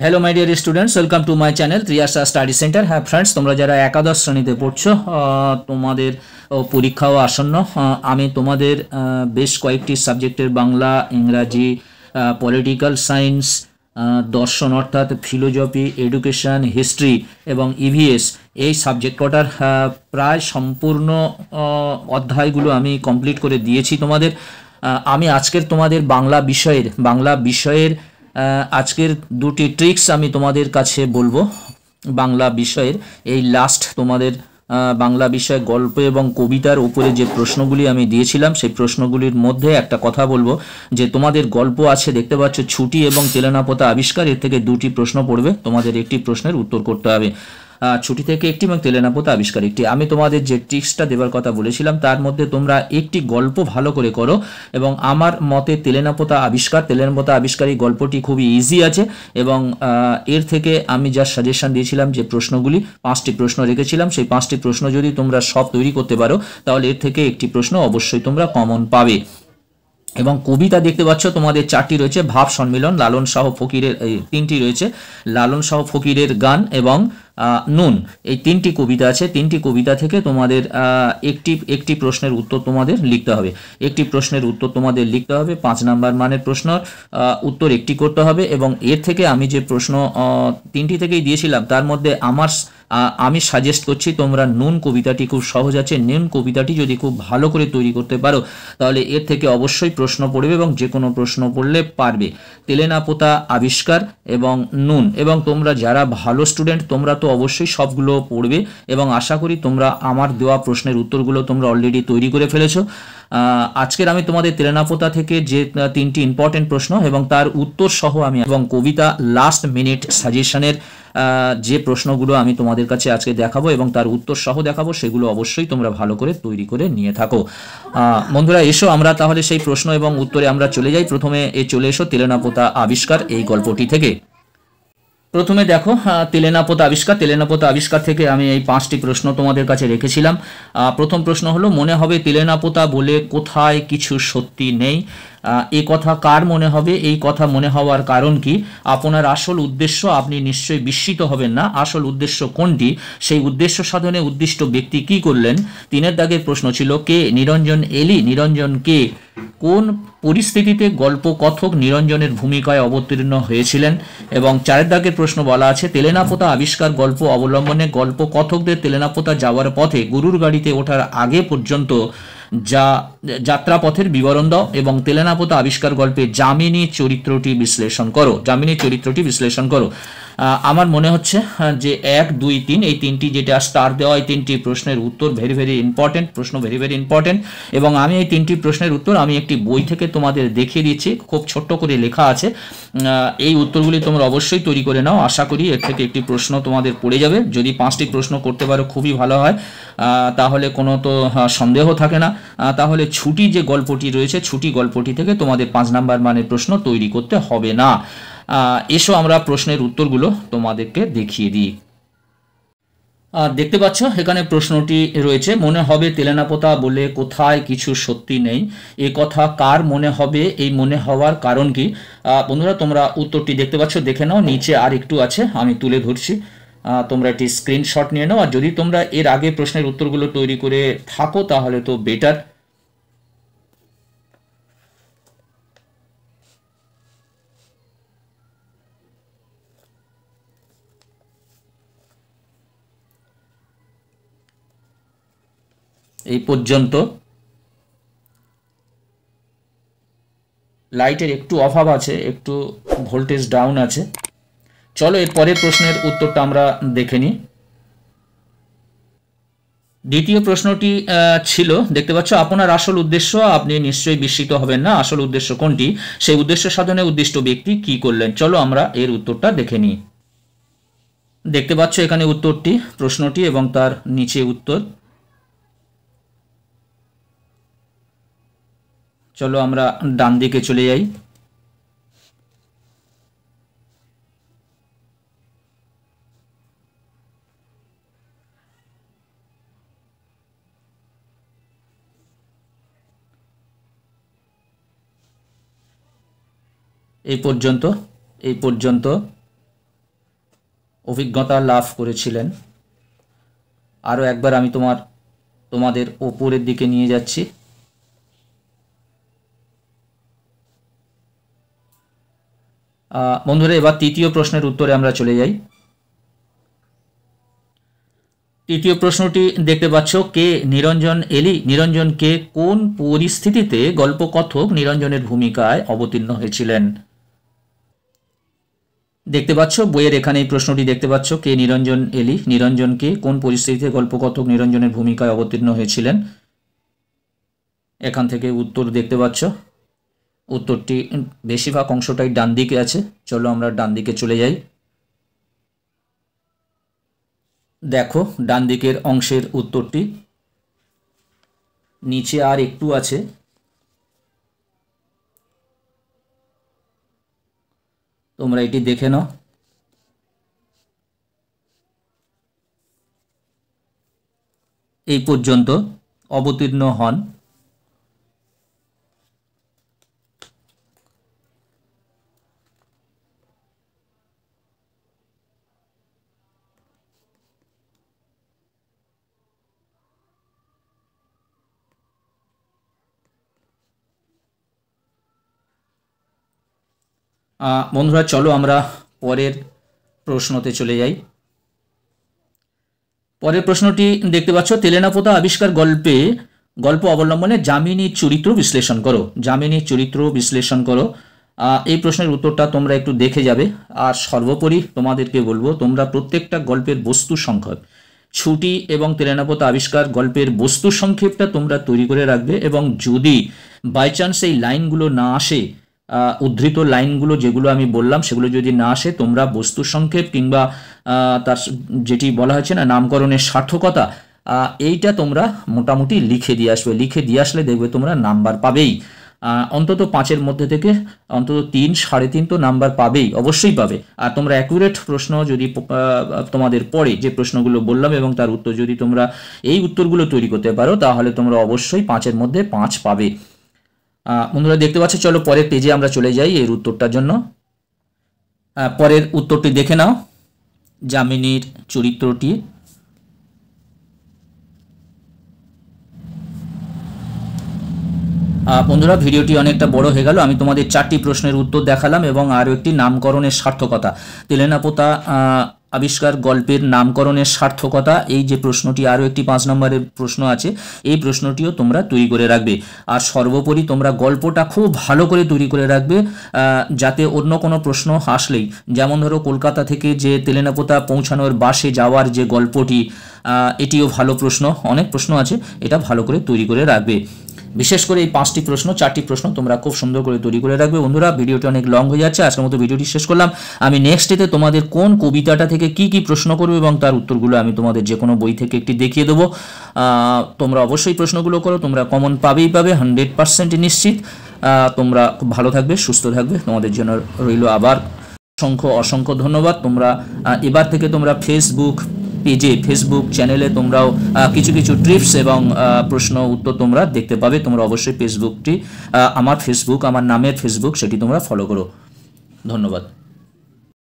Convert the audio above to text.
Hello my dear students, welcome to my channel Triyasha study centre. হ্যাঁ friends, তোমরা যারা একাদশ শ্রেণীতে পড়ছো, তোমাদের পরীক্ষাও আসন্ন। আমি তোমাদের বেশ কয়েকটি সাবজেক্টের বাংলা, ইংরাজি, পলিটিক্যাল সায়েন্স, দর্শন অর্থাৎ ফিলোজফি, এডুকেশন, হিস্ট্রি এবং ইভিএস এই সাবজেক্ট কটার প্রায় সম্পূর্ণ অধ্যায়গুলো আমি কমপ্লিট করে দিয়েছি তোমাদের। আমি আজকের তোমাদের বাংলা বিষয়ের আজকের দুটি ট্রিক্স আমি তোমাদের কাছে বলবো। বাংলা বিষয়ের এই লাস্ট তোমাদের বাংলা বিষয় গল্প এবং কবিতার উপরে যে প্রশ্নগুলি আমি দিয়েছিলাম, সেই প্রশ্নগুলির মধ্যে একটা কথা বলবো যে তোমাদের গল্প আছে, দেখতে পাচ্ছ ছুটি এবং তেলেনাপোতা আবিষ্কার, এর থেকে দুটি প্রশ্ন পড়বে, তোমাদের একটি প্রশ্নের উত্তর করতে হবে। ছুটি থেকে একটি এবং তেলেনাপোতা আবিষ্কার একটি। আমি তোমাদের যে ট্রিক্সটা দেবার কথা বলেছিলাম তার মধ্যে তোমরা একটি গল্প ভালো করে করো, এবং আমার মতে তেলেনাপোতা আবিষ্কার এই গল্পটি খুবই ইজি আছে, এবং এর থেকে আমি যা সাজেশন দিয়েছিলাম, যে প্রশ্নগুলি 5টি প্রশ্ন রেখেছিলাম, সেই 5টি প্রশ্ন যদি তোমরা সব তৈরি করতে পারো তাহলে এর থেকে একটি প্রশ্ন অবশ্যই তোমরা কমন পাবে। এবং কবিতা দেখতে পাচ্ছ তোমাদের 4টি রয়েছে, ভাব সম্মিলন, লালন শাহ ফকিরের, এই 3টি রয়েছে, লালন শাহ ফকিরের গান এবং নুন, এই 3টি কবিতা আছে। 3টি কবিতা থেকে তোমাদের একটি প্রশ্নের উত্তর তোমাদের লিখতে হবে। একটি প্রশ্নের উত্তর তোমাদের লিখতে হবে, 5 নাম্বার মানের প্রশ্ন, উত্তর একটি করতে হবে। এবং এর থেকে আমি যে প্রশ্ন 3টি থেকেই দিয়েছিলাম তার মধ্যে আমি সাজেস্ট করছি তোমরা নুন কবিতাটি খুব সহজ আছে, নুন কবিতাটি যদি খুব ভালো করে তৈরি করতে পারো তাহলে এর থেকে অবশ্যই প্রশ্ন পড়বে, এবং যে কোনো প্রশ্ন পড়লে পারবে। তেলেনাপোতা আবিষ্কার এবং নুন, এবং তোমরা যারা ভালো স্টুডেন্ট তোমরা তো অবশ্যই সবগুলো পড়বে, এবং আশা করি তোমরা আমার দেওয়া প্রশ্নের উত্তরগুলো তোমরা অলরেডি তৈরি করে ফেলেছো। আজকের আমি তোমাদের তেলেনাপোতা থেকে যে 3টি ইম্পর্টেন্ট প্রশ্ন এবং তার উত্তর সহ আমি, এবং কবিতা লাস্ট মিনিট সাজেশনের যে প্রশ্নগুলো আমি তোমাদের কাছে আজকে দেখাবো এবং তার উত্তর সহ দেখাবো, সেগুলো অবশ্যই তোমরা ভালো করে তৈরি করে নিয়ে থাকো। বন্ধুরা এসো আমরা তাহলে সেই প্রশ্ন এবং উত্তরে আমরা চলে যাই। প্রথমে চলে এসো তেলেনাপোতা আবিষ্কার এই গল্পটি থেকে। প্রথমে দেখো, তেলেনাপোতা আবিষ্কার থেকে আমি এই 5টি প্রশ্ন তোমাদের কাছে রেখেছিলাম। প্রথম প্রশ্ন হলো, মনে হবে তেলেনাপোতা বলে কোথায় কিছু সত্যি নেই। এ কথা কার মনে হবে? এই কথা মনে হওয়ার কারণ কি? আপনার আসল উদ্দেশ্য? আপনি নিশ্চয়ই বিস্মিত হবেন না। আসল উদ্দেশ্য কোনটি? সেই উদ্দেশ্য সাধনে উদ্দিষ্ট ব্যক্তি কি করলেন? 3 দাগের প্রশ্ন ছিল, কে নিরঞ্জন এলি? নিরঞ্জন কে? কোন পরিস্থিতিতে গল্প কথক নিরঞ্জনের ভূমিকায় অবতীর্ণ হয়েছিলেন? এবং 4 দাগের প্রশ্ন বলা আছে, তেলেনাপোতা আবিষ্কার গল্প অবলম্বনে গল্প কথকদের তেলেনাপোতা যাওয়ার পথে গরুর গাড়িতে ওঠার আগে পর্যন্ত যা যাত্রাপথের বিবরণ দাও, এবং তেলেনাপোতা আবিষ্কার গল্পে যামিনী চরিত্রটি বিশ্লেষণ করো। আমার মনে হচ্ছে যে 1, 2, 3 এই 3টি যেটা স্টার দেওয়া, এই 3টি প্রশ্নের উত্তর ভেরি ভেরি ইম্পর্টেন্ট। এবং আমি এই 3টি প্রশ্নের উত্তর আমি একটি বই থেকে তোমাদের দেখিয়ে দিচ্ছি, খুব ছোট্ট করে লেখা আছে। এই উত্তরগুলি তোমরা অবশ্যই তৈরি করে নাও, আশা করি এর থেকে একটি প্রশ্ন তোমাদের পড়ে যাবে। যদি 5টি প্রশ্ন করতে পারো খুবই ভালো হয়, তাহলে কোনো তো সন্দেহ থাকে না। তাহলে ছুটি যে গল্পটি রয়েছে, ছুটি গল্পটি থেকে তোমাদের 5 নাম্বার মানের প্রশ্ন তৈরি করতে হবে না। এসো আমরা প্রশ্নের উত্তরগুলো তোমাদেরকে দেখিয়ে দিই। দেখতে পাচ্ছ এখানে প্রশ্নটি রয়েছে, মনে হবে তেলেনাপোতা বলে কোথায় কিছু সত্যি নেই। এ কথা কার মনে হবে? এই মনে হওয়ার কারণ কি? বন্ধুরা তোমরা উত্তরটি দেখতে পাচ্ছ, দেখে নাও, নিচে আর একটু আছে, আমি তুলে ধরছি, তোমরা একটি স্ক্রিনশট নিয়ে নাও। আর যদি তোমরা এর আগে প্রশ্নের উত্তরগুলো তৈরি করে থাকো তাহলে তো বেটার। এই পর্যন্ত লাইটের একটু অভাব আছে, একটু ভোল্টেজ ডাউন আছে। চলো এর পরের প্রশ্নের উত্তরটা আমরা দেখে নিই। দ্বিতীয় প্রশ্নটি ছিল, দেখতে পাচ্ছ, আপনার আসল উদ্দেশ্য? আপনি নিশ্চয়ই বিস্মিত হবেন না। আসল উদ্দেশ্য কোনটি? সেই উদ্দেশ্য সাধনে উদ্দিষ্ট ব্যক্তি কি করলেন? চলো আমরা এর উত্তরটা দেখে নিই। দেখতে পাচ্ছ এখানে উত্তরটি, প্রশ্নটি এবং তার নিচে উত্তর। চলো আমরা ডান দিকে চলে যাই। এই পর্যন্ত অভিজ্ঞতা লাভ করেছিলেন। আরও একবার আমি তোমাদের ওপরের দিকে নিয়ে যাচ্ছি। বন্ধুরা, এবার তৃতীয় প্রশ্নের উত্তরে আমরা চলে যাই। তৃতীয় প্রশ্নটি দেখতে পাচ্ছ, কে নিরঞ্জন এলি নিরঞ্জনকে কোন পরিস্থিতিতে গল্পকথক নিরঞ্জনের ভূমিকায় অবতীর্ণ হয়েছিলেন? দেখতে পাচ্ছ বইয়ের এখানে এই প্রশ্নটি দেখতে পাচ্ছ, কে নিরঞ্জন এলি নিরঞ্জনকে কোন পরিস্থিতিতে গল্পকথক নিরঞ্জনের ভূমিকায় অবতীর্ণ হয়েছিলেন। এখান থেকে উত্তর দেখতে পাচ্ছ। উত্তরটি বেশিরভাগ অংশটাই ডান দিকে আছে। চলো আমরা ডান দিকে চলে যাই। দেখো ডান দিকের অংশের উত্তরটি, নিচে আর একটু আছে, তোমরা এটি দেখে নাও। এই পর্যন্ত অবতীর্ণ হন। বন্ধুরা চলো আমরা পরের প্রশ্নতে চলে যাই। পরের প্রশ্নটি দেখতে পাচ্ছ, তেলেনাপোতা আবিষ্কার গল্প অবলম্বনে যামিনীর চরিত্র বিশ্লেষণ করো। যামিনীর চরিত্র বিশ্লেষণ করো। এই প্রশ্নের উত্তরটা তোমরা একটু দেখে যাবে। আর সর্বোপরি তোমাদেরকে বলবো, তোমরা প্রত্যেকটা গল্পের বস্তু সংক্ষেপ, ছুটি এবং তেলেনাপোতা আবিষ্কার গল্পের বস্তু সংক্ষেপটা তোমরা তৈরি করে রাখবে। এবং যদি বাই চান্স এই লাইনগুলো না আসে, উদ্ধৃত লাইনগুলো যেগুলো আমি বললাম সেগুলো যদি না আসে, তোমরা বস্তু সংক্ষেপ কিংবা তার যেটি বলা হয়েছে না নামকরণের সার্থকতা, এইটা তোমরা মোটামুটি লিখে দিয়ে আসবে। লিখে দিয়ে আসলে দেখবে তোমরা নাম্বার পাবেই। অন্তত 5-এর মধ্যে থেকে অন্তত 3, 3.5 তো নাম্বার পাবেই, অবশ্যই পাবে। আর তোমরা অ্যাকুরেট প্রশ্ন যদি তোমাদের পড়ে, যে প্রশ্নগুলো বললাম এবং তার উত্তর যদি তোমরা এই উত্তরগুলো তৈরি করতে পারো, তাহলে তোমরা অবশ্যই 5-এর মধ্যে 5 পাবে। বন্ধুরা দেখতে পাচ্ছ, চলো পরের পেজে আমরা চলে যাই এর উত্তরটার জন্য। পরের উত্তরটি দেখে নাও, যামিনীর চরিত্রটি। বন্ধুরা ভিডিওটি অনেকটা বড় হয়ে গেল। আমি তোমাদের 4টি প্রশ্নের উত্তর দেখালাম এবং আরও একটি নামকরণের সার্থকতা, তেলেনাপোতা আবিষ্কার গল্পের নামকরণের সার্থকতা, এই যে প্রশ্নটি, আরও একটি 5 নম্বরের প্রশ্ন আছে, এই প্রশ্নটিও তোমরা তৈরি করে রাখবে। আর সর্বোপরি তোমরা গল্পটা খুব ভালো করে তৈরি করে রাখবে, যাতে অন্য কোনো প্রশ্ন আসলেই, যেমন ধরো কলকাতা থেকে যে তেলেনাপোতা পৌঁছানোর বাসে যাওয়ার যে গল্পটি, এটিও ভালো প্রশ্ন, অনেক প্রশ্ন আছে, এটা ভালো করে তৈরি করে রাখবে। বিশেষ করে এই 5টি প্রশ্ন, 4টি প্রশ্ন তোমরা খুব সুন্দর করে তৈরি করে রাখবে। বন্ধুরা ভিডিওটি অনেক লং হয়ে যাচ্ছে, আজকের মতো ভিডিওটি শেষ করলাম। আমি নেক্সট ডেতে তোমাদের কোন কবিতাটা থেকে কি কি প্রশ্ন করবে এবং তার উত্তরগুলো আমি তোমাদের যে কোনো বই থেকে একটি দেখিয়ে দেবো। তোমরা অবশ্যই প্রশ্নগুলো করো, তোমরা কমন পাবেই পাবে, 100% নিশ্চিত। তোমরা খুব ভালো থাকবে, সুস্থ থাকবে, তোমাদের জন্য রইল আবার অসংখ্য ধন্যবাদ। তোমরা এবার থেকে তোমরা ফেসবুক চ্যানেলে তোমরাও কিছু কিছু ট্রিপস এবং প্রশ্ন উত্তর তোমরা দেখতে পাবে। তোমরা অবশ্যই ফেসবুকটি, আমার নামের ফেসবুক, সেটি তোমরা ফলো করো। ধন্যবাদ।